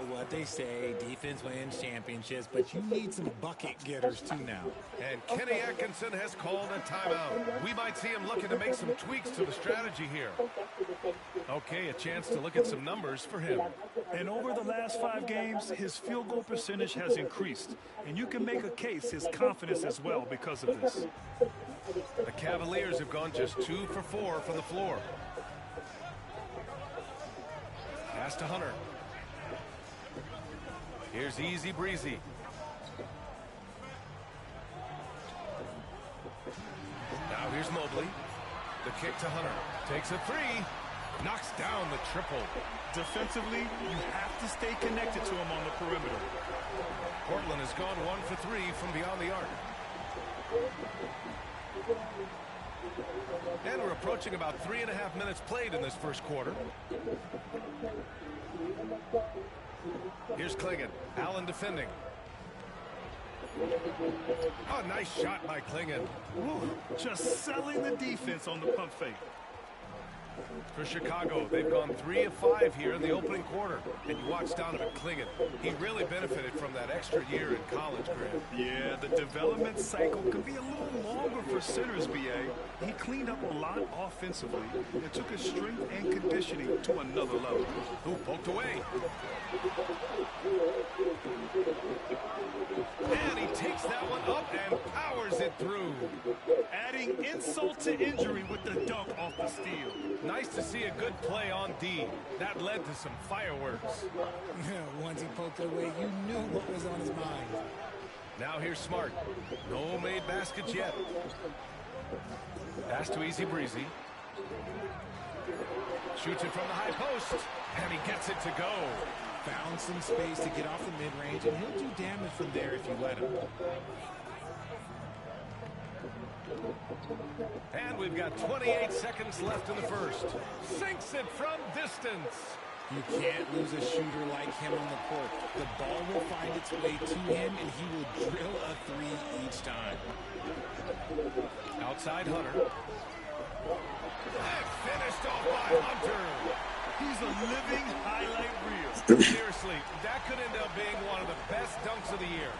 what they say, defense wins championships, but you need some bucket getters too now. And Kenny Atkinson has called a timeout. We might see him looking to make some tweaks to the strategy here. Okay, a chance to look at some numbers for him. And over the last 5 games, his field goal percentage has increased. And you can make a case his confidence as well because of this. The Cavaliers have gone just 2 for 4 from the floor. Pass to Hunter. Here's Easy Breezy. Now here's Mobley. The kick to Hunter. Takes a 3. Knocks down the triple. Defensively, you have to stay connected to him on the perimeter. Portland has gone 1 for 3 from beyond the arc. And we're approaching about 3.5 minutes played in this first quarter. Here's Klingon. Allen defending. Oh, nice shot by Klingon. Woo, just selling the defense on the pump fake. For Chicago, they've gone 3 of 5 here in the opening quarter. And you watch Donovan Klingon. He really benefited from that extra year in college, Graham. Yeah, the development cycle can be a little longer for centers, B.A. He cleaned up a lot offensively and took his strength and conditioning to another level. Who poked away? And he takes that one up and powers it through. Adding insult to injury with the dunk off the steal. Nice to see a good play on D. That led to some fireworks. Once he poked it away, you knew what was on his mind. Now here's Smart. No made baskets yet. Pass to Easy Breezy. Shoots it from the high post. And he gets it to go. Found some space to get off the mid-range, and he'll do damage from there if you let him. And we've got 28 seconds left in the first. Sinks it from distance. You can't lose a shooter like him on the court. The ball will find its way to him, and he will drill a 3 each time. Outside Hunter. And finished off by Hunter. He's a living highlight reel. Seriously, that could end up being one of the best dunks of the year.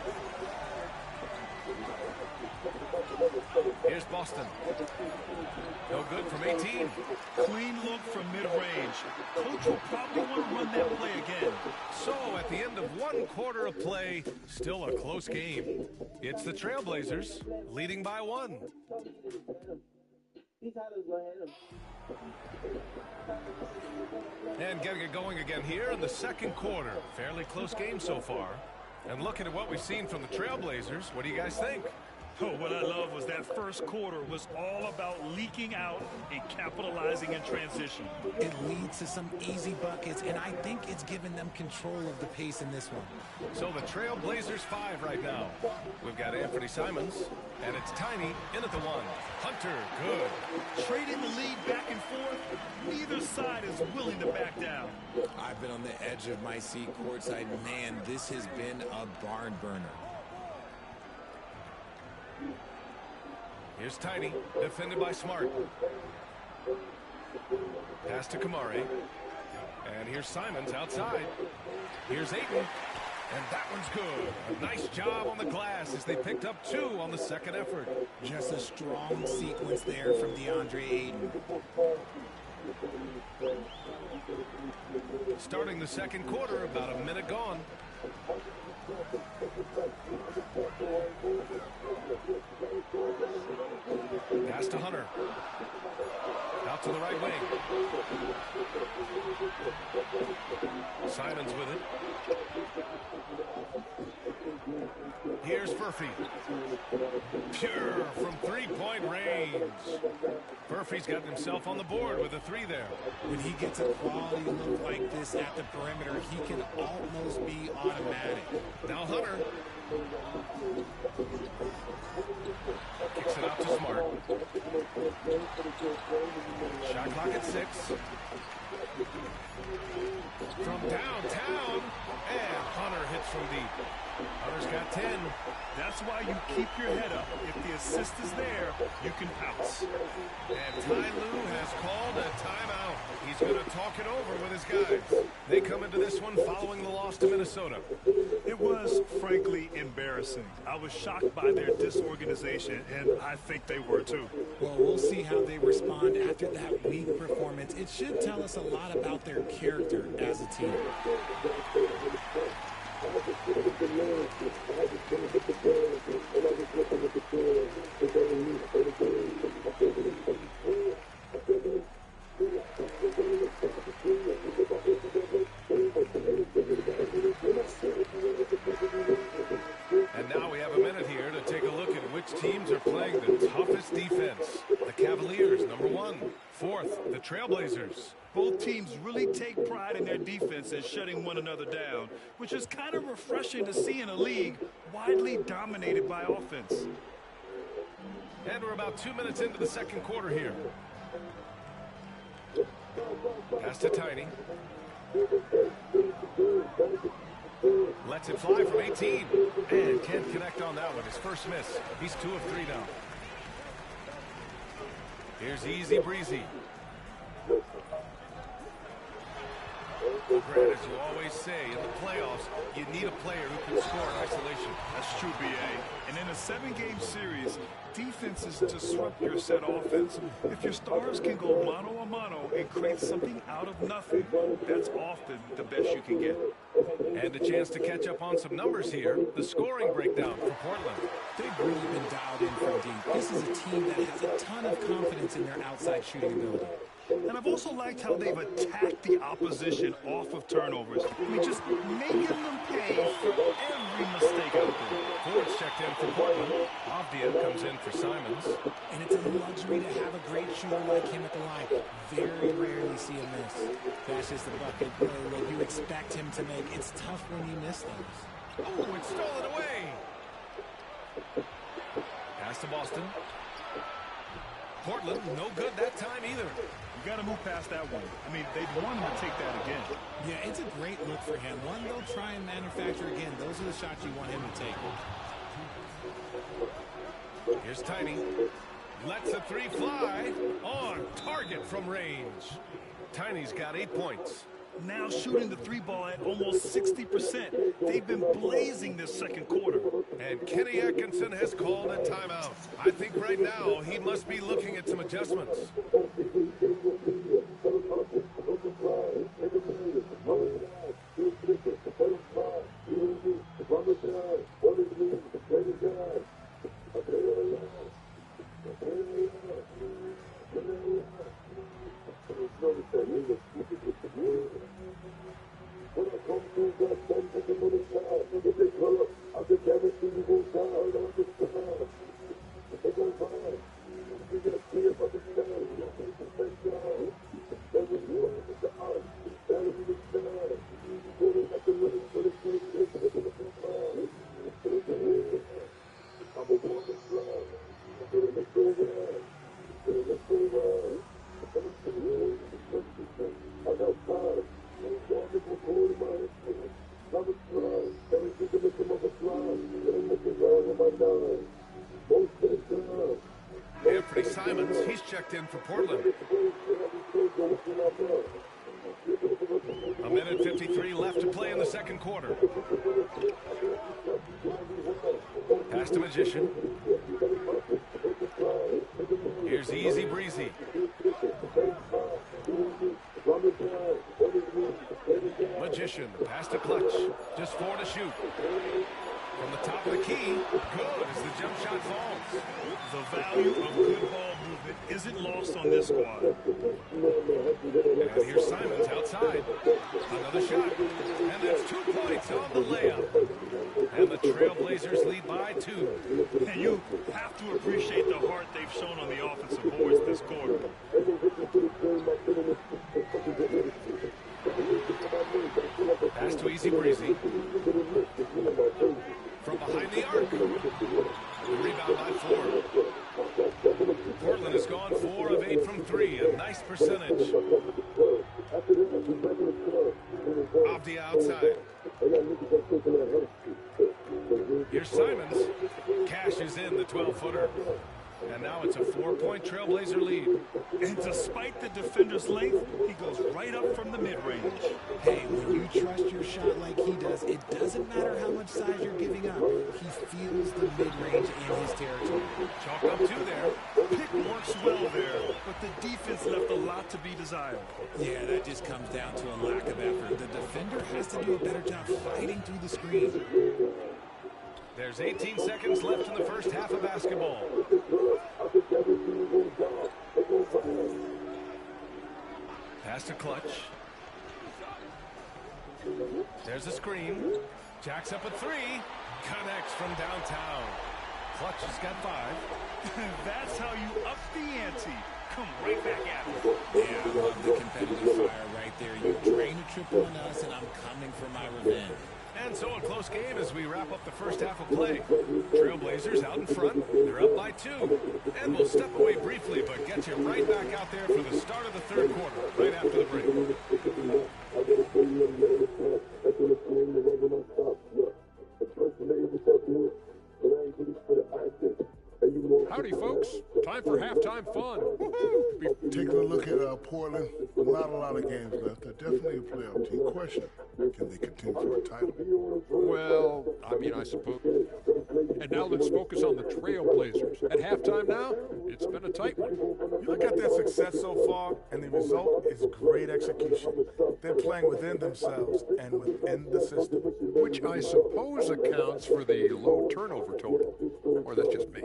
Here's Boston. No good from 18. Clean look from mid-range. Coach will probably want to run that play again. So at the end of 1 quarter of play, still a close game. It's the Trailblazers leading by 1. And getting it going again here in the second quarter. Fairly close game so far. And looking at what we've seen from the Trailblazers, what do you guys think? Oh, what I love was that first quarter was all about leaking out and capitalizing in transition. It leads to some easy buckets, and I think it's given them control of the pace in this one. So the Trailblazers 5 right now. We've got Anthony Simons, and it's Tiny in at the 1. Hunter, good. Trading the lead back and forth, neither side is willing to back down. I've been on the edge of my seat courtside. Man, this has been a barn burner. Here's Tiny, defended by Smart. Pass to Kamari. And here's Simons outside. Here's Ayton. And that one's good. A nice job on the glass as they picked up 2 on the second effort. Just a strong sequence there from DeAndre Ayton. Starting the second quarter, about a minute gone. Pass to Hunter. Out to the right wing. Simons with it. Here's Furphy. Pure from three-point range. Furphy's got himself on the board with a 3 there. When he gets a quality look like this at the perimeter, he can almost be automatic. Now Hunter. Kicks it out to Smart. Shot clock at 6. From downtown, and Hunter hits from deep. Hunter's got 10. That's why you keep your head up. If the assist is there, you can pounce. And Ty Lue has called a timeout. He's going to talk it over with his guys. They come into this one following the loss to Minnesota. It was, frankly, embarrassing. I was shocked by their disorganization, and I think they were too. Well, we'll see how they respond after that weak performance. It should tell us a lot about their character as a team. And now we have a minute here to take a look at which teams are playing the toughest defense. The Cavaliers, number 1. Fourth, the Trailblazers. Both teams really take pride in their defense and shutting one another down, which is kind of refreshing to see in a league widely dominated by offense. And we're about 2 minutes into the second quarter here. Pass to Tiny. Lets it fly from 18. And can't connect on that one. His first miss. He's 2 of 3 now. Here's Easy Breezy. Grant, as you always say, in the playoffs, you need a player who can score in isolation. That's true, B.A. And in a 7-game series, defenses disrupt your set offense. If your stars can go mano-a-mano and create something out of nothing, that's often the best you can get. And a chance to catch up on some numbers here. The scoring breakdown for Portland. They've really been dialed in from deep. This is a team that has a ton of confidence in their outside shooting ability. And I've also liked how they've attacked the opposition off of turnovers. I mean, just making them pay for every mistake out there. Ford's checked in for Portland. Avdia comes in for Simons. And it's a luxury to have a great shooter like him at the line. Very rarely see him miss. That's just the bucket play what you expect him to make. It's tough when you miss those. Oh, it's stolen away. Pass to Boston. Portland, no good that time either. You got to move past that one. I mean, they'd want him to take that again. Yeah, it's a great look for him. One they'll try and manufacture again. Those are the shots you want him to take. Here's Tiny. Lets a 3 fly. On target from range. Tiny's got 8 points. Now shooting the 3-ball at almost 60%. They've been blazing this second quarter. And Kenny Atkinson has called a timeout. I think right now he must be looking at some adjustments. Simons, he's checked in for Portland. A minute 53 left to play in the second quarter. Pass to Magician. Here's Easy Breezy. Magician, pass to Clutch. Just 4 to shoot. From the top of the key, good as the jump shot falls. The value of good ball movement isn't lost on this squad. And here's Simons outside. Another shot. And that's 2 points on the layup. And the Trailblazers lead by 2. And you have to appreciate the heart they've shown on the offensive boards this quarter. Pass to Easy Breezy. From behind the arc. Rebound by Ford. Portland has gone 4 of 8 from 3. A nice percentage. Off the outside. Here's Simons. Cashes in the 12-footer. And now it's a 4-point Trailblazer lead. And despite the defender's length, he goes right up from the mid-range. Hey, when you trust your shot like he does, it doesn't matter how much size you're giving up. He feels the mid-range in his territory. Chalk up 2 there. Pick works well there, but the defense left a lot to be desired. Yeah, that just comes down to a lack of effort. The defender has to do a better job fighting through the screen. There's 18 seconds left in the first half of basketball. Pass to Clutch. There's a screen. Jacks up a 3. Connects from downtown. Clutch has got 5. That's how you up the ante. Come right back at it. Yeah, I love the competitive fire right there. You drain a triple on us, and I'm coming for my revenge. And so a close game as we wrap up the first half of play. Trailblazers out in front. They're up by 2. And we'll step away briefly, but get you right back out there for the start of the third quarter, right after the break. Howdy, folks. Time for halftime fun. Taking a look at Portland, not a lot of games left. They're definitely a playoff team. Question, can they contend for a title? Well, I suppose. And now let's focus on the Trailblazers. At halftime now, it's been a tight one. You look at their success so far, and the result is great execution. They're playing within themselves and within the system. Which I suppose accounts for the low turnover total. Or that's just me.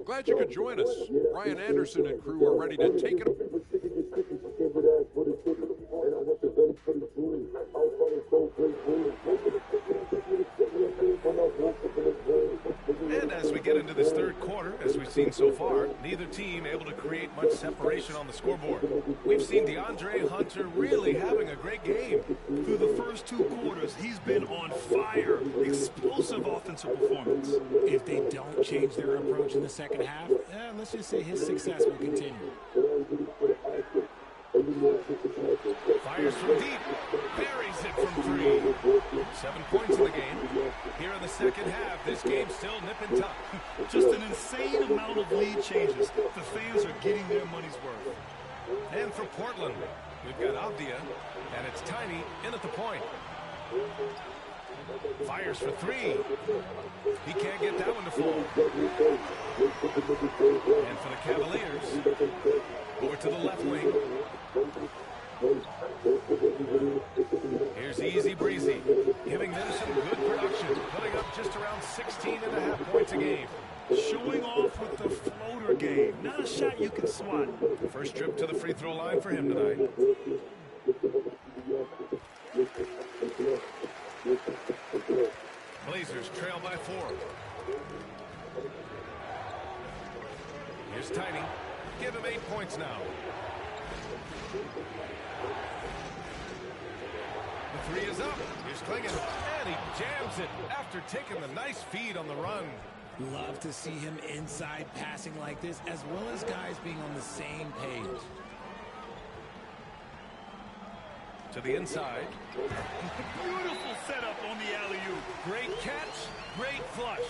Glad you could join us. Ryan Anderson and crew are ready to take it. And as we get into this third quarter, as we've seen so far, neither team able to create much separation on the scoreboard. We've seen DeAndre Hunter really having a great game. Through the first 2 quarters, he's been on fire. Explosive offensive performance. If they don't change their approach in the second half, let's just say his success will continue. Fires from deep. Buries it from 3. 7 points in the game. Here in the second half, this game's still nip and tuck. Just an insane amount of lead changes. The fans are getting their money's worth. And for Portland, we've got Avdia, and it's Tiny in at the point. Fires for 3. He can't get that one to fall. And for the Cavaliers, over to the left wing. Here's Easy Breezy, giving them some good production, putting up just around 16.5 points a game. Showing off with the floater game. Not a shot you can swat. First trip to the free throw line for him tonight. Blazers trail by 4. Here's Tiny. Give him 8 points now. The 3 is up. Here's Klingon. And he jams it after taking the nice feed on the run. Love to see him inside passing like this, as well as guys being on the same page. To the inside. Beautiful setup on the alley-oop. Great catch, great flush.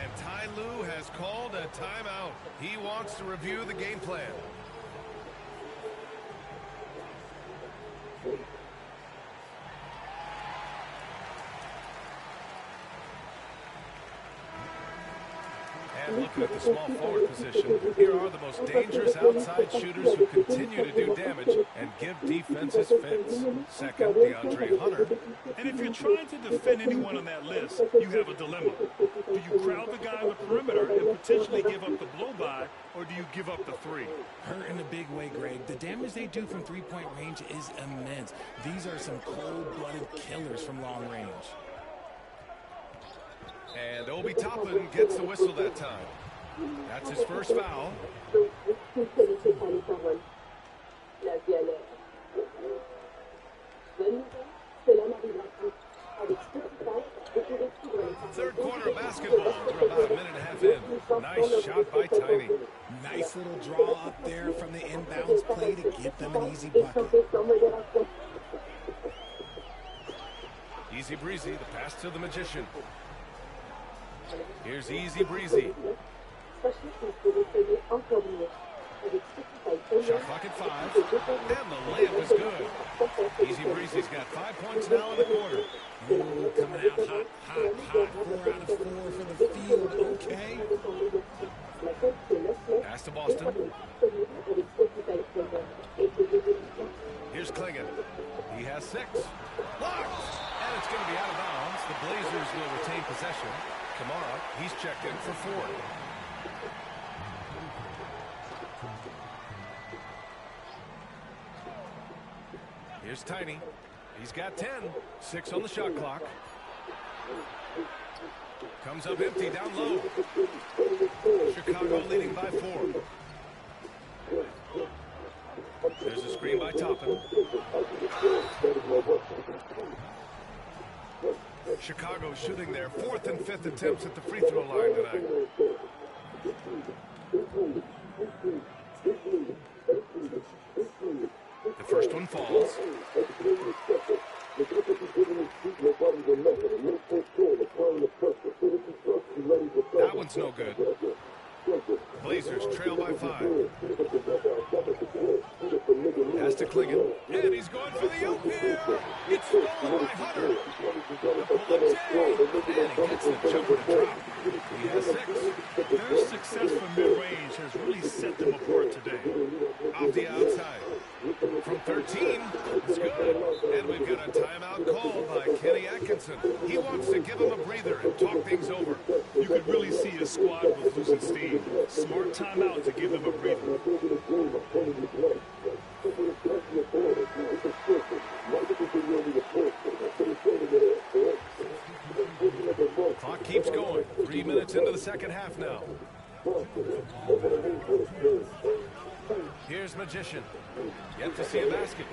And Ty Lue has called a timeout. He wants to review the game plan. And looking at the small forward position, here are the most dangerous outside shooters who continue to do damage and give defenses fits. Second, DeAndre Hunter. And if you're trying to defend anyone on that list, you have a dilemma. Do you crowd the guy on the perimeter and potentially give up the blow-by, or do you give up the 3? Hurt in a big way, Greg. The damage they do from three-point range is immense. These are some cold-blooded killers from long range. And Obi Toppin gets the whistle that time. That's his first foul. Third quarter of basketball. We're about a minute and a half in. Nice shot by Tiny. Nice little draw up there from the inbounds play to get them an easy bucket. Easy breezy, the pass to the Magician. Here's Easy breezy. Shot clock at 5, and the layup is good. Easy breezy's got 5 points now in the quarter. Ooh, coming out hot, hot, hot. 4 out of 4 for the field. Okay. Pass to Boston. Here's Klingon. He has 6. Blocked! And it's going to be out of bounds. The Blazers will retain possession. Kamara, he's checked in for 4. Here's Tiny. He's got 10. 6 on the shot clock. Comes up empty down low. Chicago leading by 4. There's a screen by Toppin. Chicago shooting their 4th and 5th attempts at the free throw line tonight. The first one falls. That one's no good. Blazers trail by 5. Pass to Klingon. And he's going for the oop here. It's stolen by Hunter. The pull-up Jay. And he gets the jumper to drop. He has 6. Their success from mid-range has really set them apart today. Off the outside. From 13. It's good. And we've got a timeout called by Kenny Atkinson. He wants to give him a breather and talk things over. You could really see his squad was losing steam. Smart timeout to give them a breather. Clock keeps going. 3 minutes into the second half now. Here's Magician. Yet to see a basket.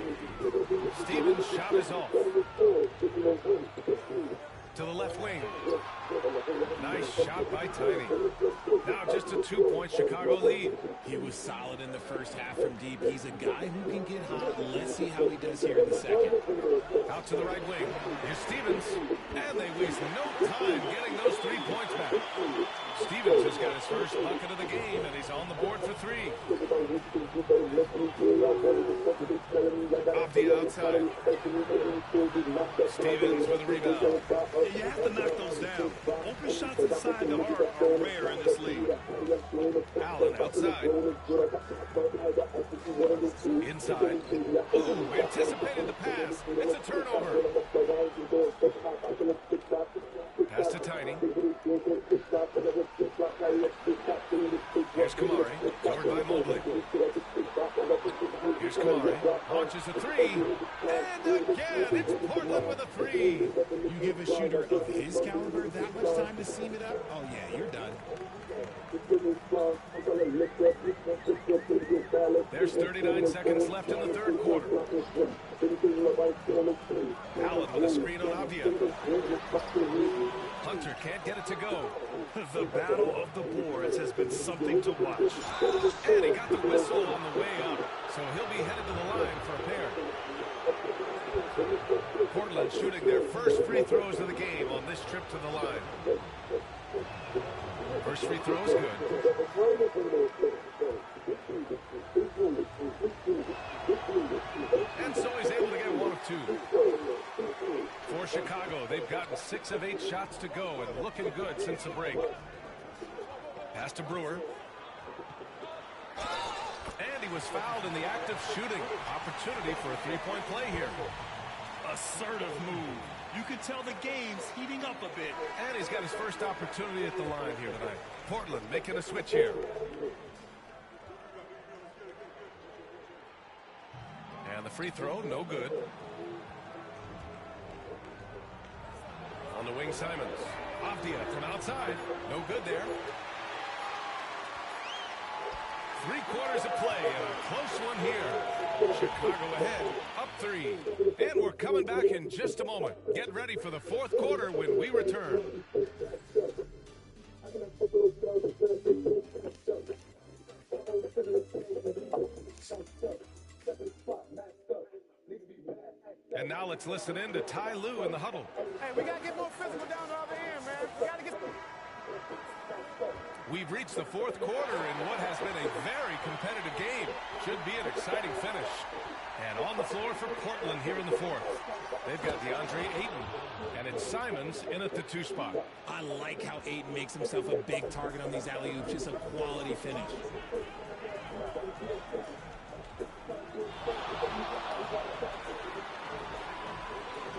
Stevens' shot is off. To the left wing. Nice shot by Tiny. Now just a 2-point Chicago lead. He was solid in the first half from deep. He's a guy who can get hot. Let's see how he does here in the second. Out to the right wing. Here's Stevens. And they waste no time getting those 3 points back. Stevens has got his first bucket of the game, and he's on the board for 3. Off the outside. Stevens with a rebound. You have to knock those down. Open shots inside the arc are rare in this league. Allen outside. Inside. Ooh, anticipated the pass. It's a turnover. Pass to Tiny. Here's Kamari. Covered by Mobley. Here's Kamari. Launches a 3. And again, it's Portland with a 3. You give a shooter of his caliber that much time to seam it up? Oh, yeah, you're done. There's 39 seconds left in the third quarter. Allen with a screen on Avdia. Hunter can't get it to go. The battle of the boards has been something to watch. And he got the whistle on the way up, so he'll be headed to the line for a pair. Portland shooting their first free throws of the game on this trip to the line. First free throw is good. And so he's able to get 1 of 2. For Chicago, they've gotten 6 of 8 shots to go and looking good since the break. Pass to Brewer. And he was fouled in the act of shooting. Opportunity for a 3-point play here. Assertive move. You can tell the game's heating up a bit. And he's got his first opportunity at the line here tonight. Portland making a switch here. And the free throw, no good. On the wing, Simons. Avdia from outside. No good there. 3 quarters of play and a close one here. Chicago ahead, up 3. And we're coming back in just a moment. Get ready for the fourth quarter when we return. And now let's listen in to Ty Lue in the huddle. Hey, we got to get more physical down the other end, man. We got to get... We've reached the fourth quarter in what has been a very competitive game. Should be an exciting finish. And on the floor for Portland here in the fourth. They've got DeAndre Ayton. And it's Simons in at the 2 spot. I like how Ayton makes himself a big target on these alley-oops. Just a quality finish.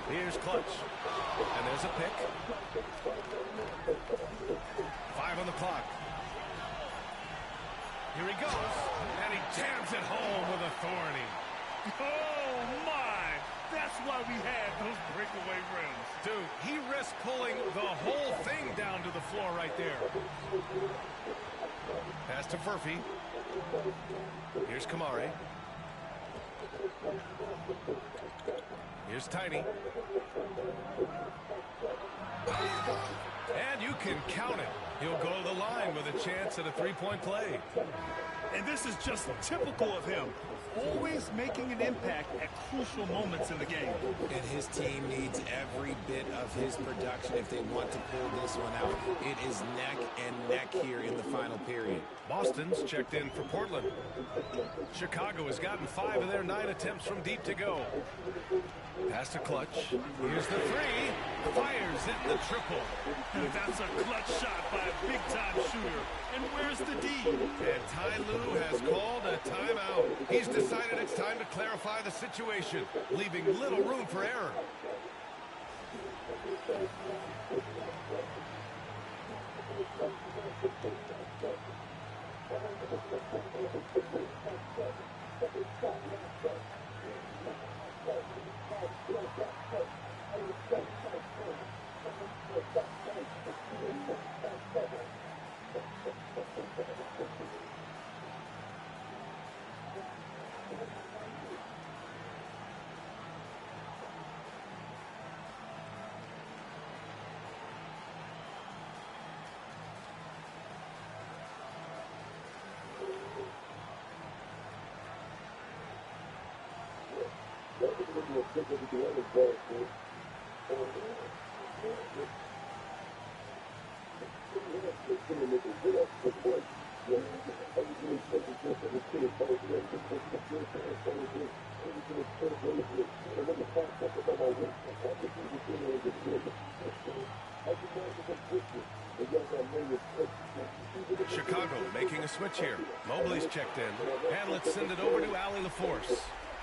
Here's Clutch. And there's a pick. 5 on the clock. Here he goes. And he jams it home with authority. Oh, my. That's why we had those breakaway rims. Dude, he risked pulling the whole thing down to the floor right there. Pass to Furphy. Here's Kamari. Here's Tiny. And you can count it. He'll go to the line with a chance at a three-point play. And this is just typical of him. Always making an impact at crucial moments in the game. And his team needs every bit of his production if they want to pull this one out. It is neck and neck here in the final period. Boston's checked in for Portland. Chicago has gotten 5 of their 9 attempts from deep to go. Pass to Clutch. Here's the 3. Fires it the triple. And that's a clutch shot by a big-time shooter. And where's the D? And Ty Lue has called a timeout. He's decided it's time to clarify the situation, leaving little room for error. Chicago making a switch here. Mobley's checked in. And let's send it over to Allie LaForce.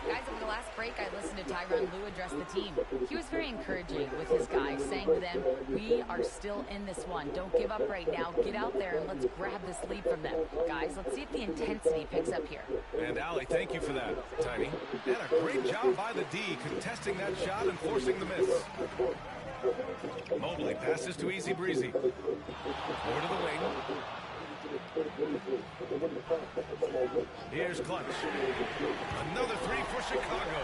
Guys, over the last break, I listened to Tyronn Lue address the team. He was very encouraging with his guys, saying to them, we are still in this one. Don't give up right now. Get out there and let's grab this lead from them. Guys, let's see if the intensity picks up here. And Allie, thank you for that, Tiny. And a great job by the D contesting that shot and forcing the miss. Mobley passes to Easy Breezy. Over to the wing. Here's Clutch. Another 3 for Chicago.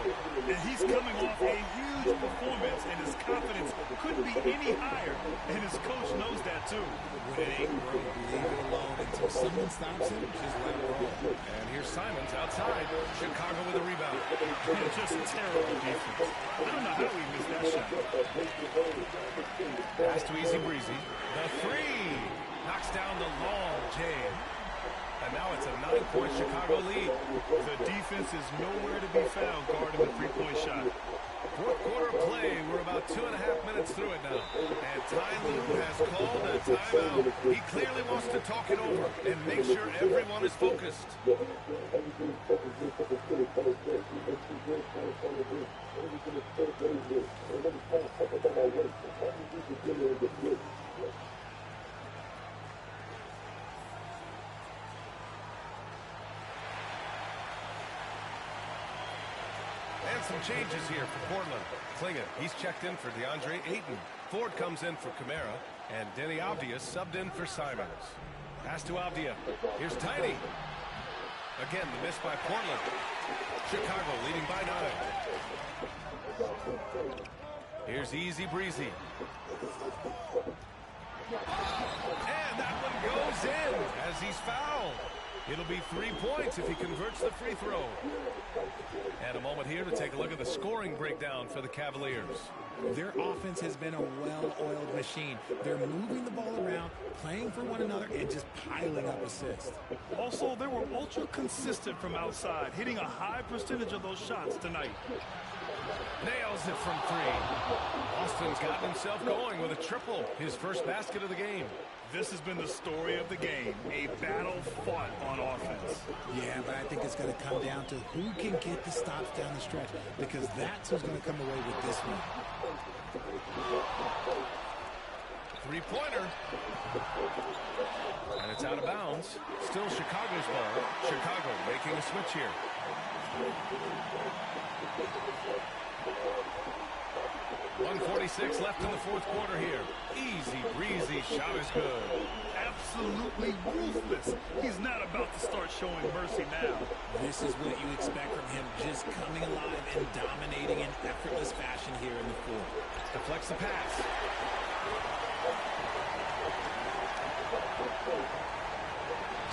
And he's coming off a huge performance, and his confidence couldn't be any higher. And his coach knows that, too. When it ain't broke, leave it alone until someone stops him. Just let it roll. And here's Simons outside. Chicago with a rebound. Just terrible defense. I don't know how he missed that shot. Pass to Easy Breezy. The 3. Knocks down the long jam. And now it's a 9-point Chicago lead. The defense is nowhere to be found guarding the three-point shot. Fourth quarter of play. We're about 2.5 minutes through it now. And Ty Lue has called a timeout. He clearly wants to talk it over and make sure everyone is focused. And some changes here for Portland. Klingon, he's checked in for DeAndre Ayton. Ford comes in for Kamara. And Denny Avdia subbed in for Simons. Pass to Avdia. Here's Tiny. Again, the miss by Portland. Chicago leading by 9. Here's Easy Breezy. And that one goes in as he's fouled. It'll be 3 points if he converts the free throw. And a moment here to take a look at the scoring breakdown for the Cavaliers. Their offense has been a well-oiled machine. They're moving the ball around, playing for one another, and just piling up assists. Also, they were ultra consistent from outside, hitting a high percentage of those shots tonight. Nails it from 3. Austin's gotten himself going with a triple, his first basket of the game. This has been the story of the game, a battle fought on offense. Yeah, but I think it's going to come down to who can get the stops down the stretch, because that's who's going to come away with this one. Three-pointer. And it's out of bounds. Still Chicago's ball. Chicago making a switch here. 1:46 left in the fourth quarter here. Easy breezy shot is good. Absolutely ruthless. He's not about to start showing mercy now. This is what you expect from him, just coming alive and dominating in effortless fashion here in the fourth. Deflects the pass.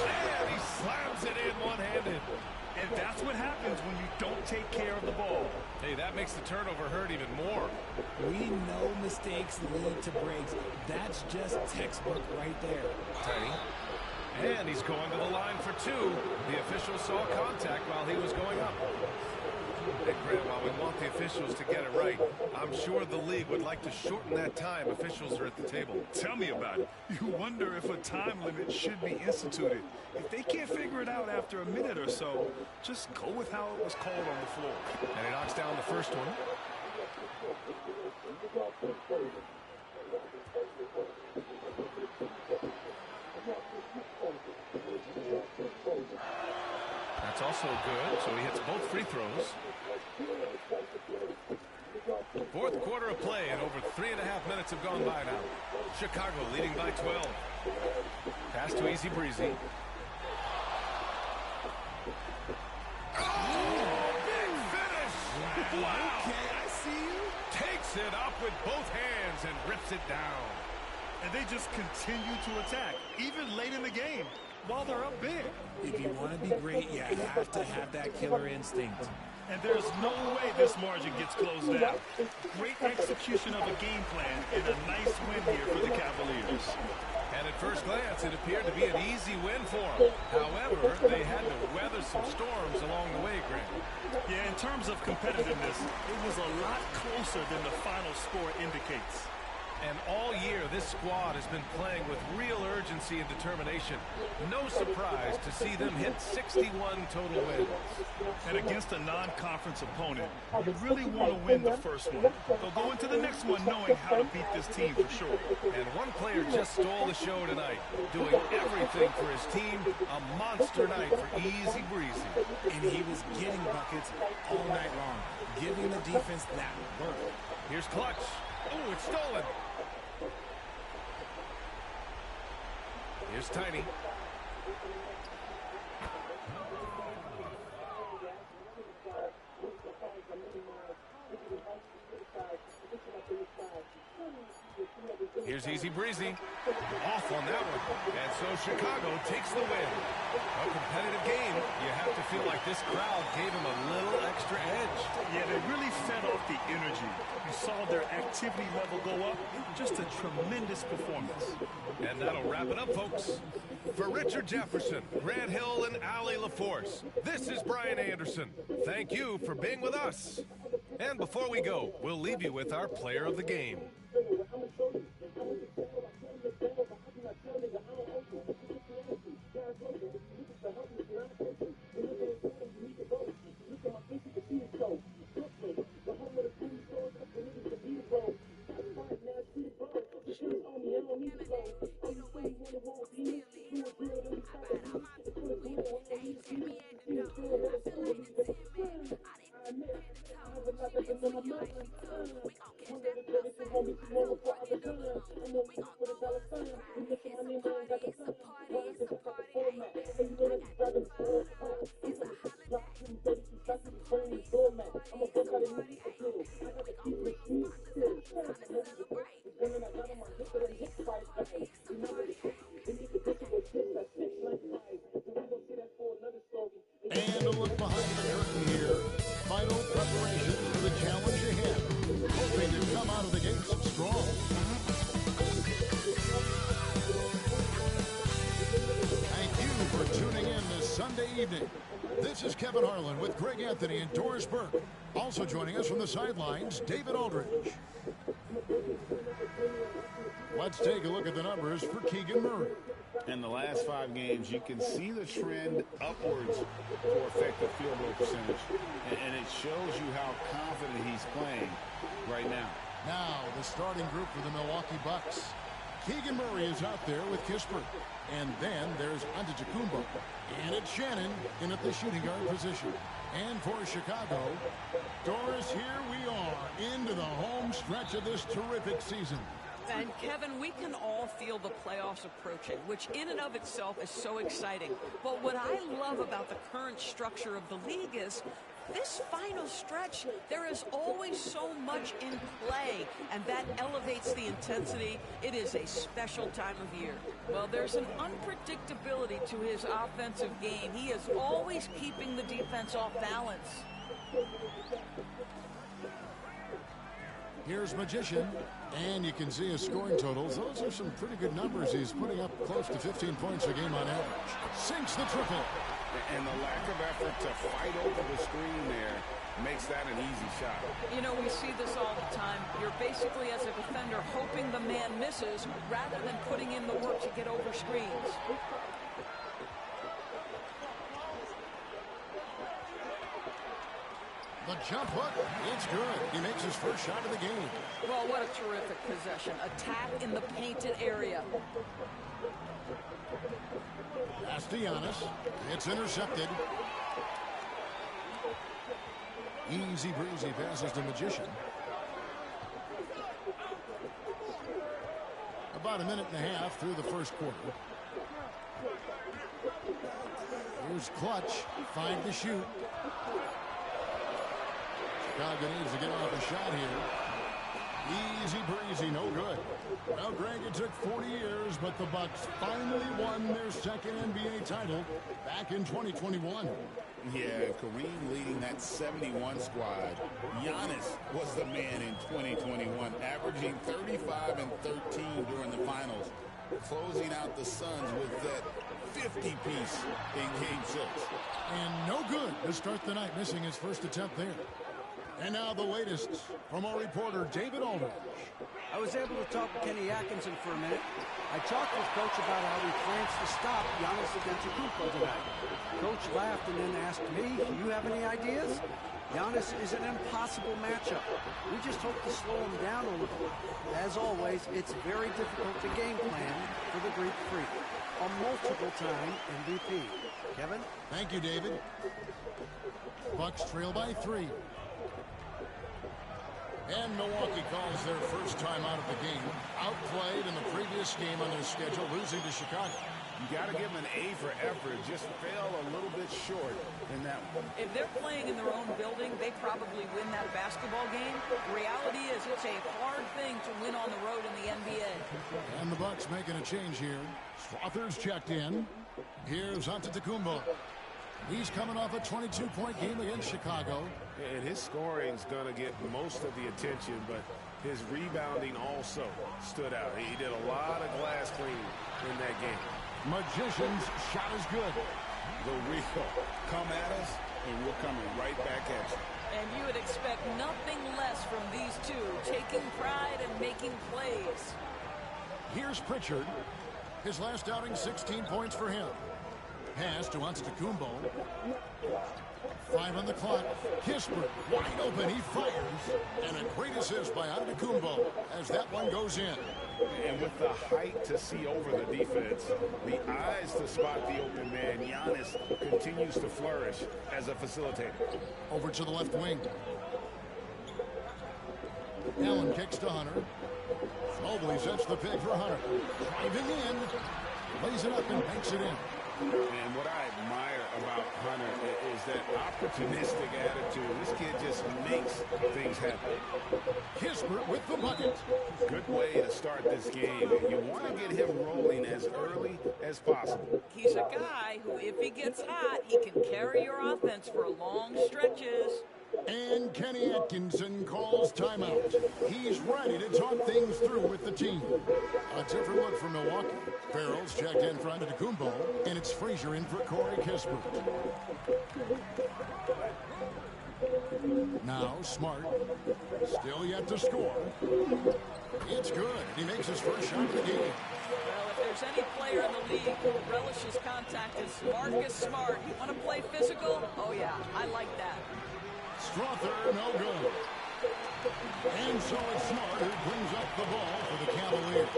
And he slams it in one-handed. And that's what happens when you don't take care of the ball. Hey, that makes the turnover hurt even more. We know mistakes lead to breaks. That's just textbook right there. Tiny. And he's going to the line for 2. The official saw contact while he was going up. Hey, Grant, while we want the officials to get it right, I'm sure the league would like to shorten that time officials are at the table. Tell me about it. You wonder if a time limit should be instituted. If they can't figure it out after a minute or so, just go with how it was called on the floor. And he knocks down the first one. That's also good, so he hits both free throws. Fourth quarter of play, and over 3.5 minutes have gone by now. Chicago leading by 12. Pass to Easy Breezy. Oh, big finish! Wow! Okay, I see you. Takes it up with both hands and rips it down. And they just continue to attack, even late in the game, while they're up big. If you want to be great, you have to have that killer instinct. And there's no way this margin gets closed down. Great execution of a game plan and a nice win here for the Cavaliers. And at first glance, it appeared to be an easy win for them. However, they had to weather some storms along the way, Grant. Yeah, in terms of competitiveness, it was a lot closer than the final score indicates. And all year, this squad has been playing with real urgency and determination. No surprise to see them hit 61 total wins. And against a non-conference opponent, you really want to win the first one. They'll go into the next one knowing how to beat this team for sure. And one player just stole the show tonight, doing everything for his team. A monster night for Easy Breezy. And he was getting buckets all night long, giving the defense that work. Here's Clutch. Oh, it's stolen. Here's Tiny. Here's Easy Breezy. Off on that one. And so Chicago takes the win. A competitive game. You have to feel like this crowd gave them a little extra edge. Yeah, they really fed off the energy. You saw their activity level go up. Just a tremendous performance. And that'll wrap it up, folks. For Richard Jefferson, Grant Hill, and Allie LaForce, this is Brian Anderson. Thank you for being with us. And before we go, we'll leave you with our player of the game. evening. This is Kevin Harlan with Greg Anthony and Doris Burke. Also joining us from the sidelines, David Aldridge. Let's take a look at the numbers for Keegan Murray. In the last 5 games, you can see the trend upwards for effective field goal percentage. And it shows you how confident he's playing right now. Now, the starting group for the Milwaukee Bucks. Keegan Murray is out there with Kispert. And then there's Antetokounmpo. And it's Shannon in at the shooting guard position. And for Chicago, Doris, here we are into the home stretch of this terrific season. And Kevin, we can all feel the playoffs approaching, which in and of itself is so exciting. But what I love about the current structure of the league is this final stretch, there is always so much in play, and that elevates the intensity. It is a special time of year. Well, there's an unpredictability to his offensive game. He is always keeping the defense off balance. Here's Magician, and you can see his scoring totals. Those are some pretty good numbers. He's putting up close to 15 points a game on average. Sinks the triple. And the lack of effort to fight over the screen there makes that an easy shot. You know, we see this all the time. You're basically, as a defender, hoping the man misses rather than putting in the work to get over screens. The jump hook, it's good. He makes his first shot of the game. Well, what a terrific possession. Attack in the painted area. Pass to Giannis. It's intercepted. Easy breezy passes to Magician. About a minute and a half through the first quarter. Here's Clutch. 5 to shoot. Chicago needs to get off a shot here. Easy breezy, no good. Well, Greg, it took 40 years, but the Bucks finally won their second NBA title back in 2021. Yeah, Kareem leading that 71 squad. Giannis was the man in 2021, averaging 35 and 13 during the finals, closing out the Suns with that 50-piece in Game 6. And no good to start the night, missing his first attempt there. And now the latest from our reporter, David Aldridge. I was able to talk to Kenny Atkinson for a minute. I talked with Coach about how he plans to stop Giannis Antetokounmpo tonight. Coach laughed and then asked me, do you have any ideas? Giannis is an impossible matchup. We just hope to slow him down a little. As always, it's very difficult to game plan for the Greek Freak, a multiple-time MVP. Kevin? Thank you, David. Bucks trail by 3. And Milwaukee calls their first time out of the game. Outplayed in the previous game on their schedule, losing to Chicago. You got to give them an A for effort. Just fell a little bit short in that one. If they're playing in their own building, they probably win that basketball game. The reality is it's a hard thing to win on the road in the NBA. And the Bucks making a change here. Swathers checked in. Here's Antetokounmpo. He's coming off a 22-point game against Chicago. And his scoring's going to get most of the attention, but his rebounding also stood out. He did a lot of glass cleaning in that game. Magician's shot is good. The real. Come at us, and we're coming right back at you. And you would expect nothing less from these two, taking pride and making plays. Here's Pritchard. His last outing, 16 points for him. Pass to Antetokounmpo. 5 on the clock. Kispert wide open. He fires. And a great assist by Antetokounmpo as that one goes in. And with the height to see over the defense, the eyes to spot the open man, Giannis continues to flourish as a facilitator. Over to the left wing. Allen kicks to Hunter. Mobley sets the pick for Hunter. Driving in. Lays it up and banks it in. And what I admire about Hunter is that opportunistic attitude. This kid just makes things happen. Kispert with the bucket. Good way to start this game. You want to get him rolling as early as possible. He's a guy who, if he gets hot, he can carry your offense for long stretches. And Kenny Atkinson calls timeout. He's ready to talk things through with the team. A different look for Milwaukee. Farrell's checked in for Antetokounmpo, and it's Frazier in for Corey Kispert. Now Smart, still yet to score. It's good. He makes his first shot of the game. Well, if there's any player in the league who relishes contact, it's Marcus Smart. You want to play physical? Oh, yeah, I like that. Strother, no good. And so it's Smart who brings up the ball for the Cavaliers.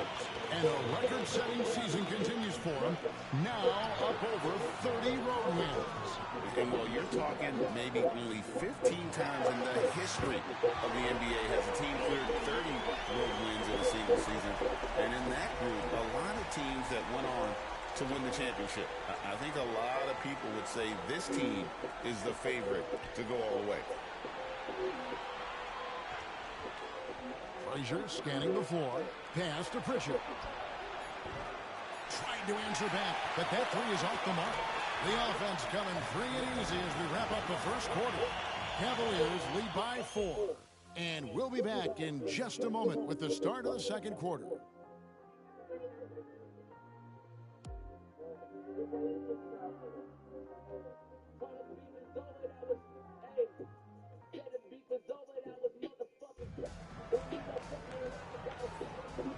And a record-setting season continues for him. Now up over 30 road wins. And while you're talking maybe only 15 times in the history of the NBA has a team cleared 30 road wins in a single season. And in that group, a lot of teams that went on to win the championship. I think a lot of people would say this team is the favorite to go all the way. Frazier scanning the floor. Pass to Pritchard. Tried to answer back, but that three is off the mark. The offense coming free and easy as we wrap up the first quarter. Cavaliers lead by 4. And we'll be back in just a moment with the start of the second quarter.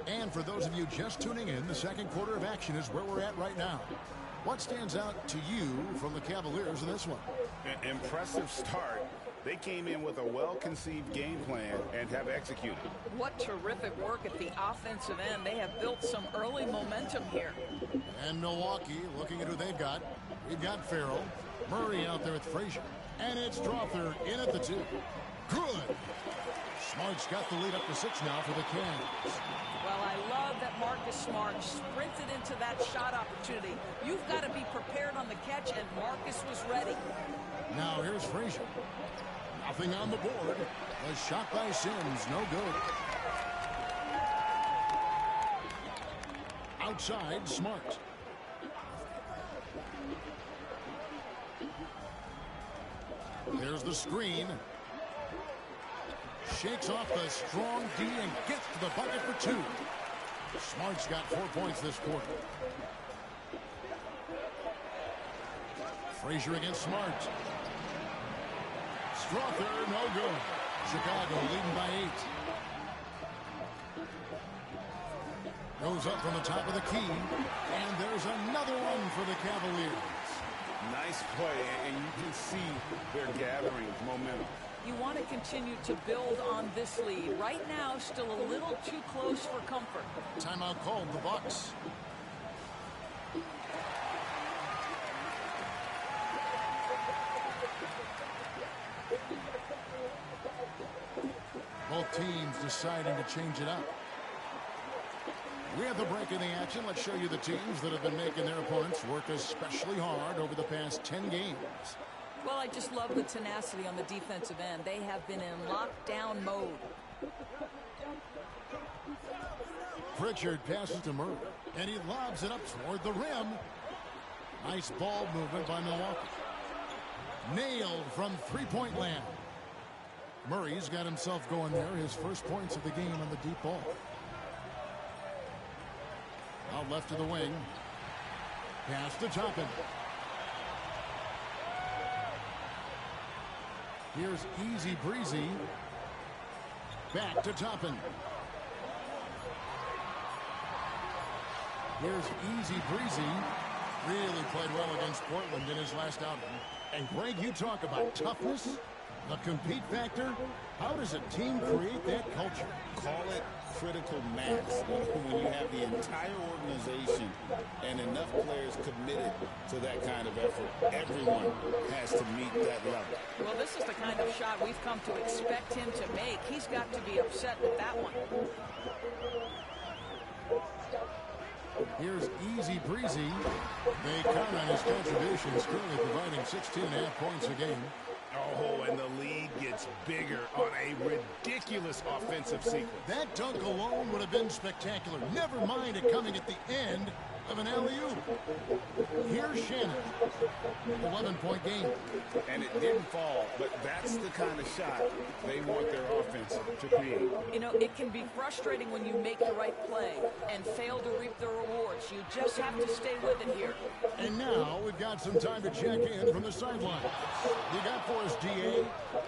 And for those of you just tuning in, the second quarter of action is where we're at right now. What stands out to you from the Cavaliers in this one? Impressive start. They came in with a well-conceived game plan and have executed. What terrific work at the offensive end. They have built some early momentum here. And Milwaukee, looking at who they've got. We've got Farrell. Murray out there with Frazier. And it's Strother in at the 2. Good. Smart's got the lead up to 6 now for the Cavs. Well, I love that Marcus Smart sprinted into that shot opportunity. You've got to be prepared on the catch, and Marcus was ready. Now here's Frazier. Nothing on the board. A shot by Sims, no good. Outside, Smart. There's the screen. Shakes off the strong D and gets to the bucket for 2. Smart's got 4 points this quarter. Frazier against Smart. Strother, no good. Chicago leading by 8. Goes up from the top of the key. And there's another one for the Cavaliers. Nice play, and you can see they're gathering momentum. You want to continue to build on this lead. Right now, still a little too close for comfort. Timeout called, the Bucks. Both teams deciding to change it up. We have the break in the action. Let's show you the teams that have been making their opponents work especially hard over the past 10 games. Well, I just love the tenacity on the defensive end. They have been in lockdown mode. Pritchard passes to Murray, and he lobs it up toward the rim. Nice ball movement by Milwaukee. Nailed from three-point land. Murray's got himself going there. His first points of the game on the deep ball. Out left to the wing. Pass to Toppin. Here's Easy Breezy. Back to Toppin. Here's Easy Breezy. Really played well against Portland in his last outing. And Greg, you talk about toughness, the compete factor. How does a team create that culture? Call it critical mass. When you have the entire organization and enough players committed to that kind of effort, everyone has to meet that level. Well, this is the kind of shot we've come to expect him to make. He's got to be upset with that one. Here's Easy Breezy. They count on his contributions, currently providing 16.5 points a game. Oh, and the lead gets bigger on a ridiculous offensive sequence. That dunk alone would have been spectacular. Never mind it coming at the end of an alley-oop. Here's Shannon. 11-point game. And it didn't fall, but that's the kind of shot they want their offense to create. You know, it can be frustrating when you make the right play and fail to reap the rewards. You just have to stay with it here. And now we've got some time to check in from the sideline. You got for us, DA?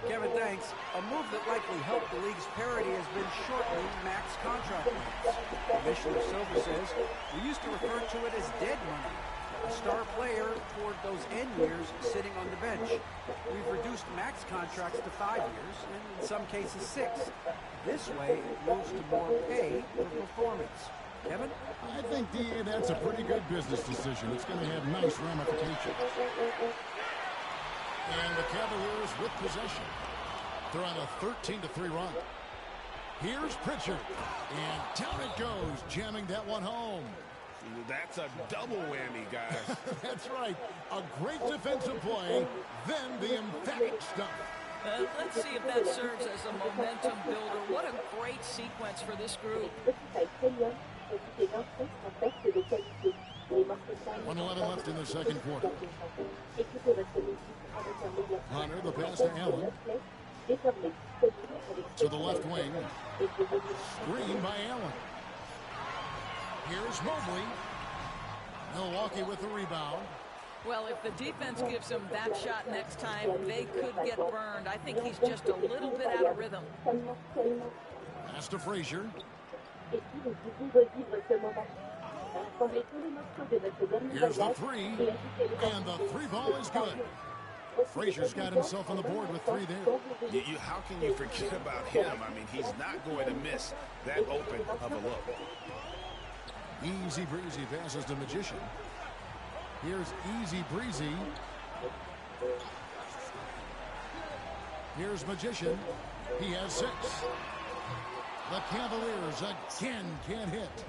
Kevin, thanks. A move that likely helped the league's parity has been shortening max contract limits. Commissioner Silver says we used to refer to it as dead money. A star player toward those end years sitting on the bench. We've reduced max contracts to 5 years, and in some cases 6. This way, it moves to more pay for performance. Kevin? I think, DA, that's a pretty good business decision. It's going to have nice ramifications. And the Cavaliers with possession. They're on a 13-3 run. Here's Pritchard. And down it goes, jamming that one home. That's a double whammy, guys. That's right. A great defensive play, then the emphatic stuff. Let's see if that serves as a momentum builder. What a great sequence for this group. 1:11 left in the second quarter. Hunter, the pass to Allen. To the left wing. Screen by Allen. Here's Mobley. Milwaukee with the rebound. Well, if the defense gives him that shot next time, they could get burned. I think he's just a little bit out of rhythm. Pass to Frazier. Here's the three. And the three ball is good. Frazier's got himself on the board with 3 there. How can you forget about him? I mean, he's not going to miss that open of a look. Easy breezy passes to Magician. Here's Easy Breezy. Here's Magician. He has 6. The Cavaliers again can't hit.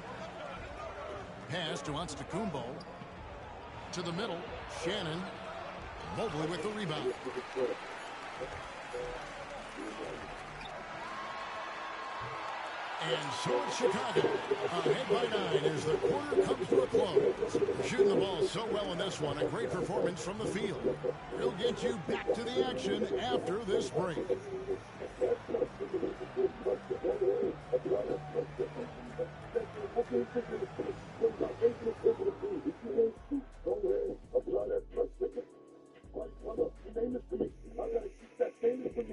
Pass to Antetokounmpo. To the middle. Shannon. Mobley with the rebound. And so it's Chicago. Ahead by 9 as the quarter comes to a close. Shooting the ball so well in this one. A great performance from the field. We'll get you back to the action after this break.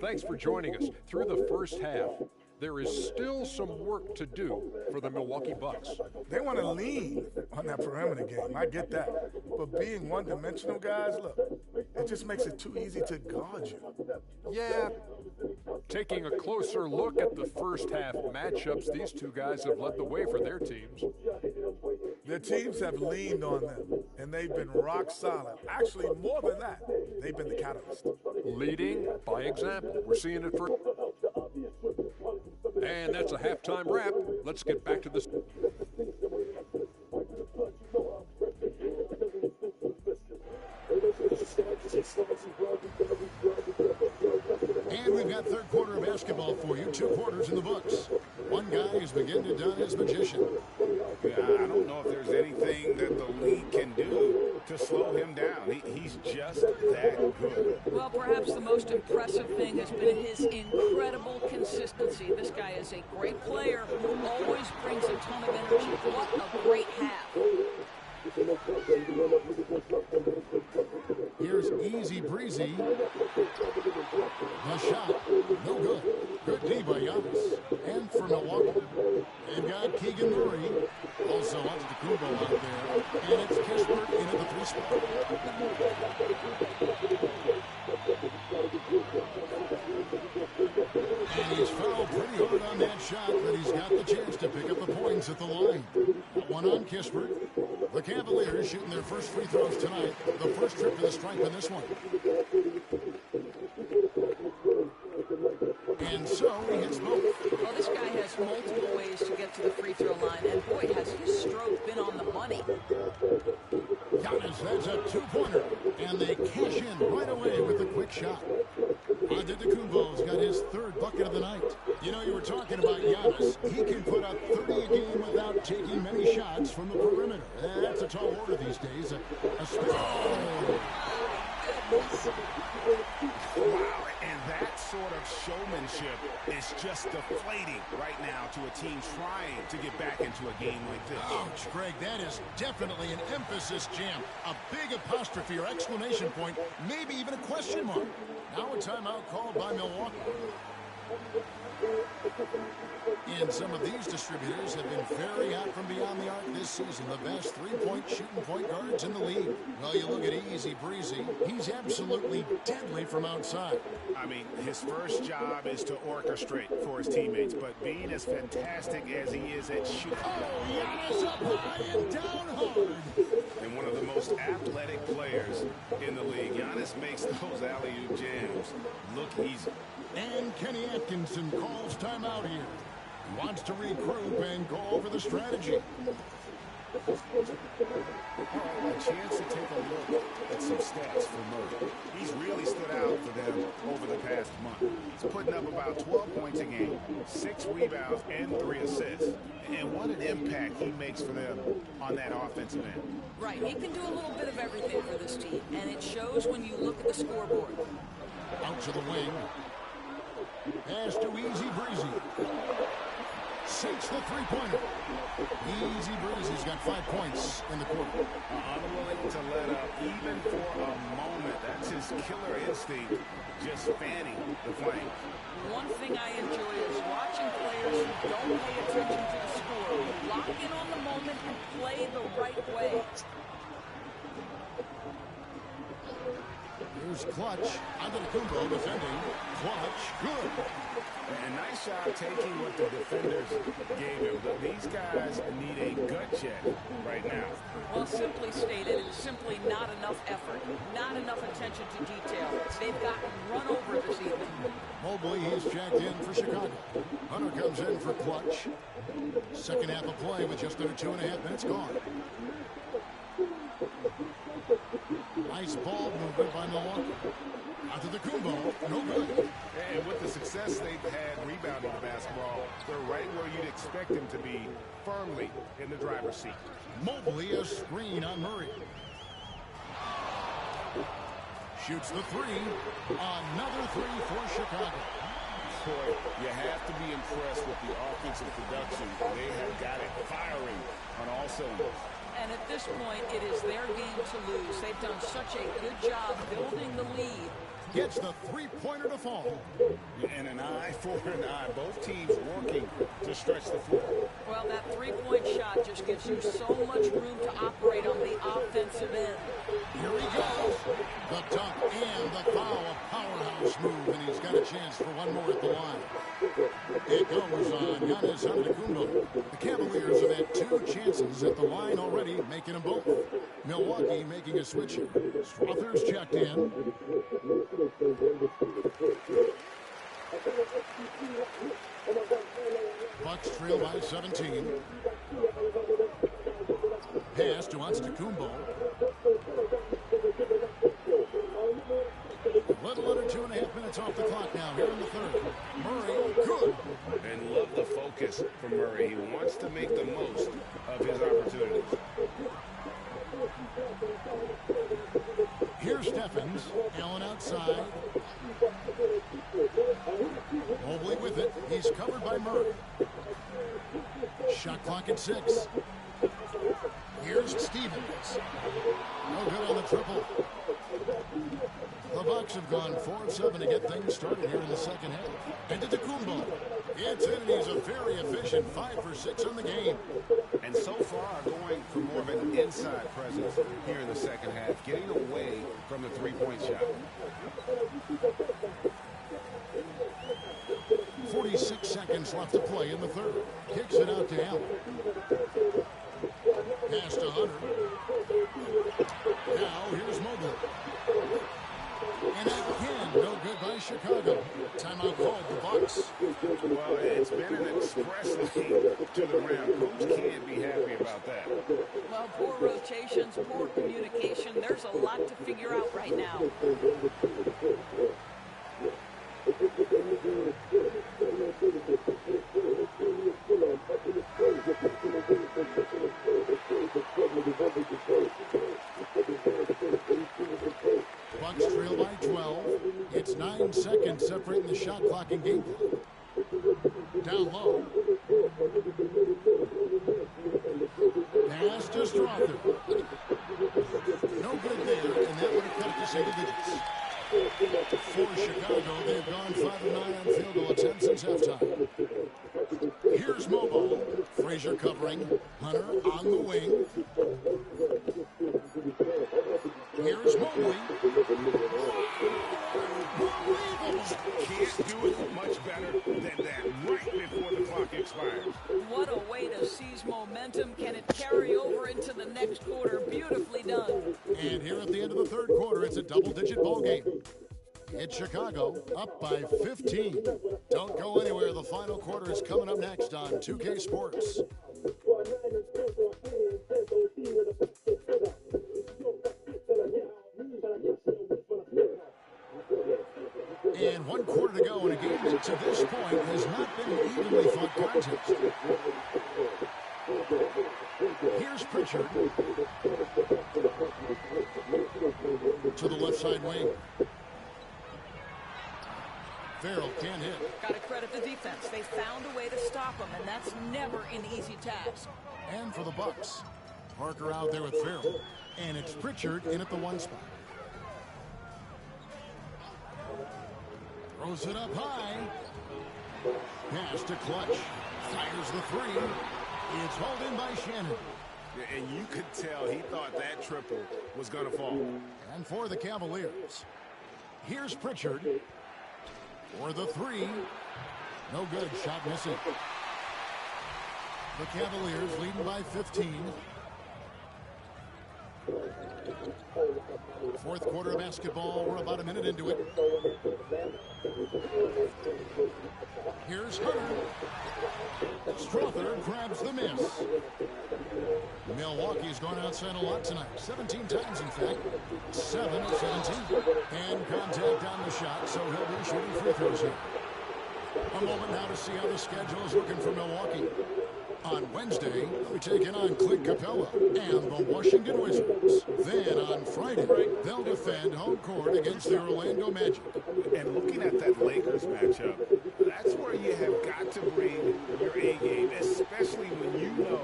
Thanks for joining us through the first half. There is still some work to do for the Milwaukee Bucks. They want to lean on that perimeter game. I get that. But being one-dimensional, guys, look, it just makes it too easy to guard you. Yeah, taking a closer look at the first half matchups, these two guys have led the way for their teams. Their teams have leaned on them, and they've been rock solid. Actually, more than that, they've been the catalyst. Leading by example. We're seeing it for... And that's a halftime wrap. Let's get back to this. And we've got third quarter of basketball for you. 2 quarters in the books. One guy is beginning to don his Magician. I don't know if there's anything that the league can do to slow him down. He's just that good. Well, perhaps the most impressive thing has been his incredible consistency. This guy is a great player who always brings a ton of energy. What a great half. Here's Easy Breezy. The shot, no good. Good D by Giannis. And for Milwaukee, they've got Keegan Murray. Also Antetokounmpo out there. And it's Kispert into the 3 spot. And he's fouled pretty hard on that shot, but he's got the chance to pick up the points at the line. One on Kispert. The Cavaliers shooting their first free throws tonight. The first trip to the stripe in this one. And so he hits both. Well, this guy has multiple ways to get to the free throw line, and boy, has his stroke been on the money. Giannis, that's a 2-pointer, and they cash in right away with the quick shot. Antetokounmpo's got his 3rd bucket of the night. You know, know, you were talking about Giannis. He can put up 30 a game without taking many shots from the perimeter. That's a tall order these days. Wow, and that sort of showmanship is just deflating right now to a team trying to get back into a game like this. Ouch, Greg, that is definitely an emphasis jam. A big apostrophe or exclamation point, maybe even a question mark. Now a timeout called by Milwaukee. And some of these distributors have been very hot from beyond the arc this season. The best three-point shooting point guards in the league. Well, you look at Easy Breezy. He's absolutely deadly from outside. I mean, his first job is to orchestrate for his teammates, but being as fantastic as he is at shooting. Oh, Giannis up high and down hard. And one of the most athletic players in the league. Giannis makes those alley-oop jams look easy. And Kenny Atkinson calls timeout here. He wants to regroup and go over the strategy. A chance to take a look at some stats for Murray. He's really stood out for them over the past month. He's putting up about 12 points a game, 6 rebounds, and 3 assists. And what an impact he makes for them on that offensive end. Right, he can do a little bit of everything for this team, and it shows when you look at the scoreboard. Out to the wing. Pass to Easy Breezy. Sinks the three-pointer. Easy Breezy's got 5 points in the quarter. Unwilling to let up even for a moment. That's his killer instinct, just fanning the flame. One thing I enjoy is watching players who don't pay attention to the score, lock in on the moment and play the right way. Here's Clutch. Antetokounmpo defending. Clutch. Good. And nice shot taking what the defenders gave him. But these guys need a gut check right now. Well, simply stated, it is simply not enough effort, not enough attention to detail. They've gotten run over this evening. Mobley, he's checked in for Chicago. Hunter comes in for Clutch. Second half of play with just under 2.5 minutes gone. Nice ball movement by Milwaukee. Antetokounmpo, no good. And with the success they've had rebounding the basketball, they're right where you'd expect them to be, firmly in the driver's seat. Mobley, a screen on Murray. Shoots the three. Another three for Chicago. Boy, you have to be impressed with the offensive production. They have got it firing on all cylinders. And at this point, it is their game to lose. They've done such a good job building the lead. Gets the three-pointer to fall. And an eye for an eye. Both teams working to stretch the floor. Well, that three-point shot just gives you so much room to operate on the offensive end. Here he goes. The dunk and the foul. A powerhouse move, and he's got a chance for one more at the line. It goes on Giannis Antetokounmpo. The Cavaliers have had 2 chances at the line already, making them both. Milwaukee making a switch here. Strother's checked in. Bucks trail by 17. Pass to Antetokounmpo. A little under 2.5 minutes off the clock now here in the third. Murray, good. And love the focus from Murray. He wants to make the most of his opportunities. Here's Steffens. Allen outside. Mobley with it. He's covered by Murray. Shot clock at 6. Here's Stevens. No good on the triple. The Bucks have gone 4 of 7 to get things started here in the second half. Antetokounmpo. It's in, and he's a very efficient 5 for 6 on the game. And so far, going for more of an inside presence here in the second half, getting away from the three-point shot. 46 seconds left to play in the third. Kicks it out to Allen. Pass to Hunter. Now here's Mobley. And again, no good by Chicago. Timeout called the Bucks. Well, it's been an express lane to the rim. Coach can't be happy about that. Well, poor rotations, poor communication. There's a lot to figure out right now. 15 seconds separating the shot clock and game clock. Down low. Pass to Strother. No good there, and that would have cut it to single digits. For Chicago, they've gone 5 of 9 on field goal attempts since halftime. Here's Mobile. Frazier covering. Hunter on the wing. Here's Mobley. Can't do it much better than that right before the clock expires. What a way to seize momentum. Can it carry over into the next quarter? Beautifully done. And here at the end of the third quarter, it's a double-digit ball game. It's Chicago up by 15. Don't go anywhere. The final quarter is coming up next on 2K Sports. And 1 quarter to go in a game that to this point has not been an evenly fought contest. Here's Pritchard to the left side wing. Farrell can't hit. Got to credit the defense. They found a way to stop him, and that's never an easy task. And for the Bucks, Parker out there with Farrell. And it's Pritchard in at the 1 spot. Throws it up high. Pass to Clutch. Fires the 3. It's hauled in by Shannon. And you could tell he thought that triple was going to fall. And for the Cavaliers, here's Pritchard. For the 3. No good. Shot missing. The Cavaliers leading by 15. Fourth quarter of basketball. We're about a minute into it. Here's Hunter. Strother grabs the miss. Milwaukee's gone outside a lot tonight. 17 times, in fact. 7 of 17. And contact on the shot, so he'll be shooting free throws here. A moment now to see how the schedule is looking for Milwaukee. On Wednesday, they'll be taking on Clint Capella and the Washington Wizards. Then on Friday, they'll defend home court against the Orlando Magic. And looking at that Lakers matchup, that's where you have got to bring your A game, especially when you know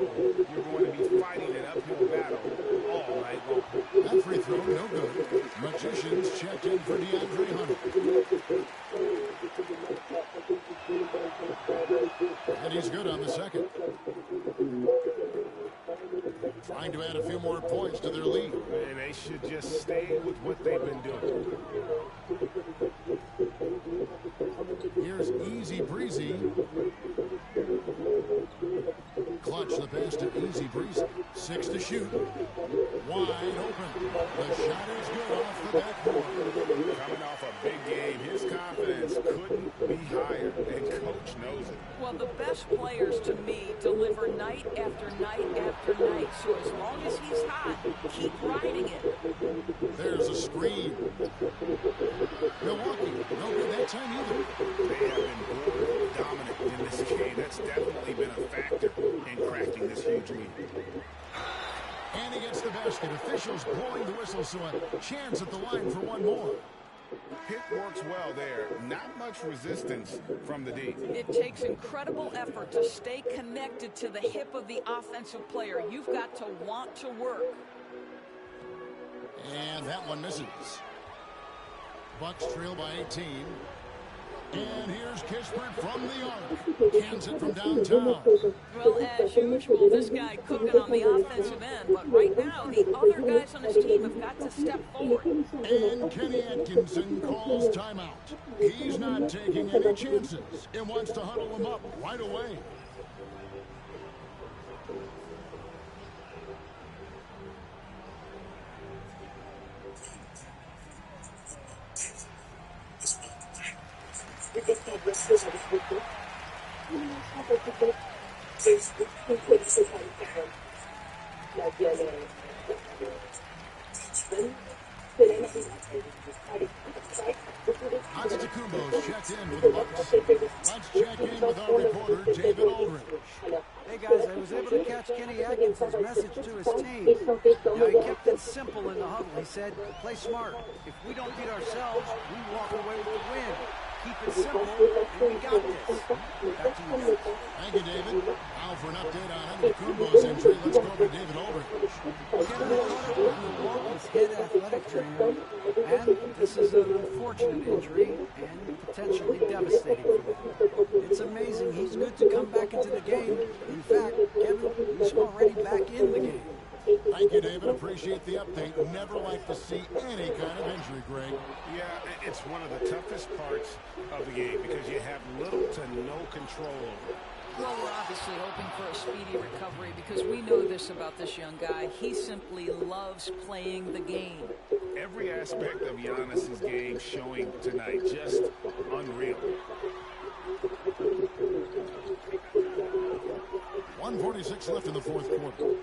you're going to be fighting an uphill battle all night long. That free throw, no good. Magicians checked in for DeAndre Hunter. And he's good on the second. Trying to add a few more points to their lead. And they should just stay with what they've been doing. Here's Easy Breezy. Clutch the pass to Easy Breezy. 6 to shoot. Wide open. The shot is good off the backboard. Coming off a big game, his confidence couldn't be higher, and Coach knows it. Well, the best players to me deliver night after night after night. So as long as he's hot, keep riding it. There's a screen. Milwaukee, no good that time either. They have been dominant in this game. That's definitely been a factor in cracking this huge lead. And he gets the basket. Officials blowing the whistle, so a chance at the line for one more. Pick works well there. Not much resistance from the D. It takes incredible effort to stay connected to the hip of the offensive player. You've got to want to work. And that one misses. Bucks trail by 18. And here's Kispert from the arc. Cans it from downtown. Well, as usual, this guy cooking on the offensive end. But right now, the other guys on his team have got to step forward. And Kenny Atkinson calls timeout. He's not taking any chances and wants to huddle them up right away. Antetokounmpo's checked in for the Bucks. Let's check in with our reporter, David Aldridge. Hey guys, I was able to catch Kenny Atkinson's message to his team. Now, he kept it simple in the huddle. He said, play smart. If we don't beat ourselves, we walk away with the win. Keep it simple, and we got this. Back to you guys. Thank you, David. Now for an update on Antetokounmpo's injury, let's go over to David Aldridge. Kevin Carter was Milwaukee's head athletic trainer, and this is an unfortunate injury and potentially devastating for them. It's amazing he's good to come back into the game. In fact, Kevin, he's already back in the game. Thank you, David. Appreciate the update. Never like to see any kind of injury, Greg. Yeah, it's one of the toughest parts of the game because you have little to no control over it. Well, we're obviously hoping for a speedy recovery because we know this about this young guy. He simply loves playing the game. Every aspect of Giannis's game showing tonight, just unreal. 1:46 left in the fourth quarter.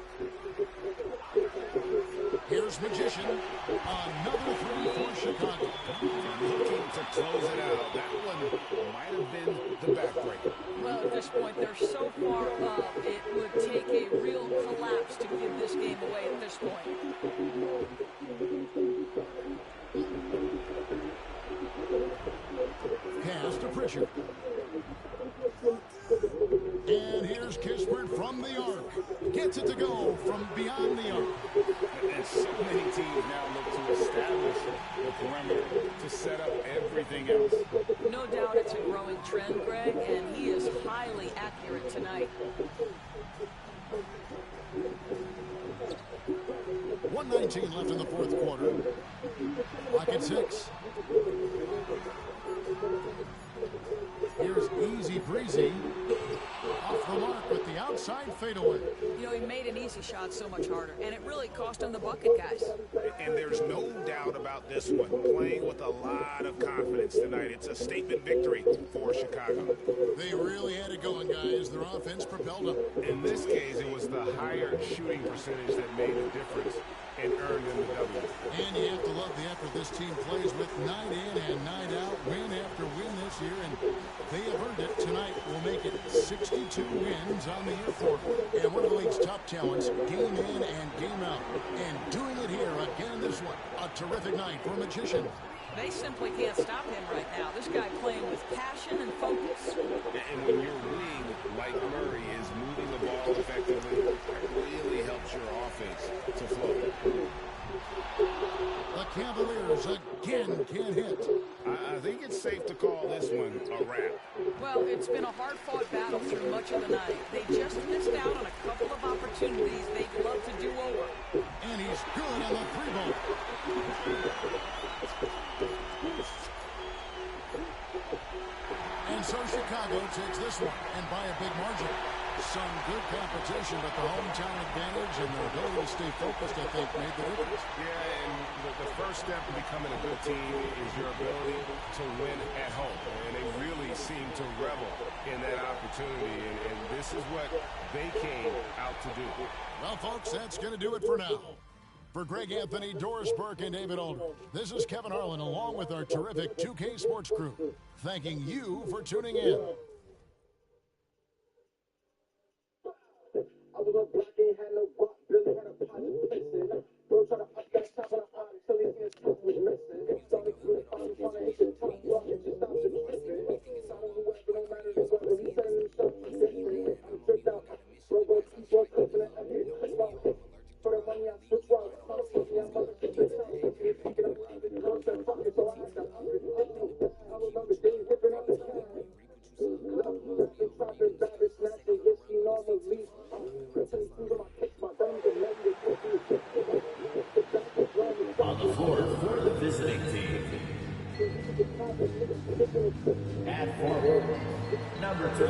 Here's Magician. Another three for Chicago. Looking to close it out. That one might have been the backbreaker. Well, at this point, they're so far up, it would take a real collapse to give this game away at this point. Pass to Pritchard. And here's Kispert from the arc. Gets it to go from beyond the arc. And so many teams now look to establish the perimeter to set up everything else. No doubt it's a growing trend, Greg, and he is highly accurate tonight. 1:19 left in the fourth quarter. Clock at 6. Here's Easy Breezy. Off the mark with the outside fadeaway. You know, he made an easy shot so much harder, and it really cost him the bucket, guys. And there's no doubt about this one. Playing with a lot of confidence tonight. It's a statement victory for Chicago. They really had it going, guys. Their offense propelled them. In this case, it was the higher shooting percentage that made the difference and earned them the W. And you have to love the effort this team plays with night in and night out, win after win this year, and they have earned it. Tonight will make it 62 wins on the year for them. And one of the league's top talents, game in and game out. And doing it here again this one. A terrific night for Magician. They simply can't stop him right now. This guy playing with passion and focus. And when your wing, like Murray, is moving the ball effectively, it really helps your offense to flow. The Cavaliers again can't hit. I think it's safe to call this one a wrap. Well, it's been a hard-fought battle through much of the night. They just missed out on a couple of opportunities they'd love to do over. And he's good on the three ball. And so Chicago takes this one, and by a big margin. Some good competition, but the hometown advantage and their ability to stay focused, I think, made the difference. Yeah, and the first step to becoming a good team is your ability to win at home. And they really seem to revel in that opportunity, and this is what they came out to do. Well, folks, that's going to do it for now. For Greg Anthony, Doris Burke, and David Aldridge, this is Kevin Harlan along with our terrific 2K Sports crew, thanking you for tuning in. I was on black, ain't had no buck, Billy had a pot missing. Bro try to pop that top on the body till his tooth was missing. Started from the bottom, trying to hit the top rock and just stop the twisting. Solid whoever, don't matter the weather, he said his stuff was different. I'm tricked out, bro go keep on cooking it, I get clicked out. For the money I switch out, I'm switching, I'm about to get this out. Pick it up, leave it, girl said fuck it, so I had to I remember days dipping up the can. Love, they tried to grab it, snatch it, yes, she normally. On the floor for the visiting team. At forward, number 20.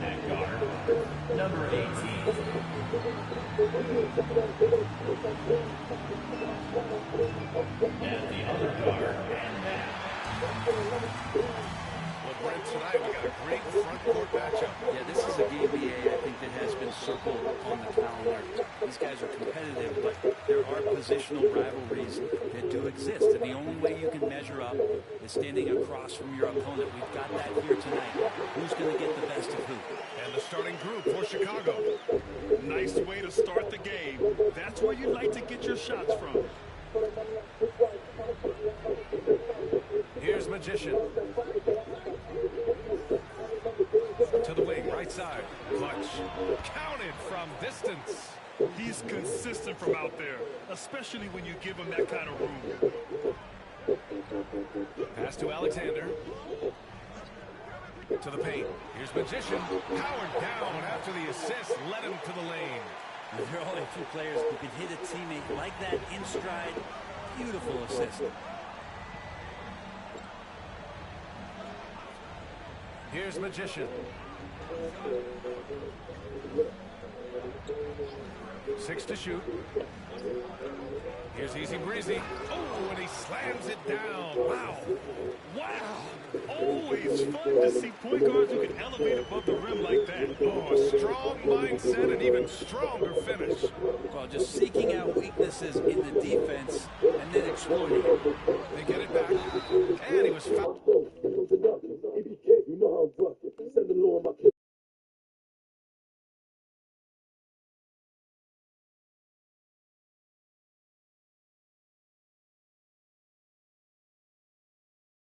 At guard, number 18. At the other guard, and Matt. Well, Brent, tonight we got a great front court matchup. Yeah, this is a game, BA, I think that has been circled on the calendar. These guys are competitive, but they're there are positional rivalries that do exist, and the only way you can measure up is standing across from your opponent. We've got that here tonight. Who's going to get the best of who? And the starting group for Chicago. Nice way to start the game. That's where you like to get your shots from. Here's Magician. To the wing, right side. Clutch. Counted from distance. He's consistent from out there, especially when you give him that kind of room. Pass to Alexander. To the paint. Here's Magician. Powered down after the assist. Led him to the lane. There are only a few players who can hit a teammate like that in stride. Beautiful assist. Here's Magician. 6 to shoot. Here's Easy Breezy. Oh, and he slams it down. Wow. Wow. Always fun to see point guards who can elevate above the rim like that. Oh, a strong mindset and even stronger finish. Well, just seeking out weaknesses in the defense and then exploiting it. They get it back.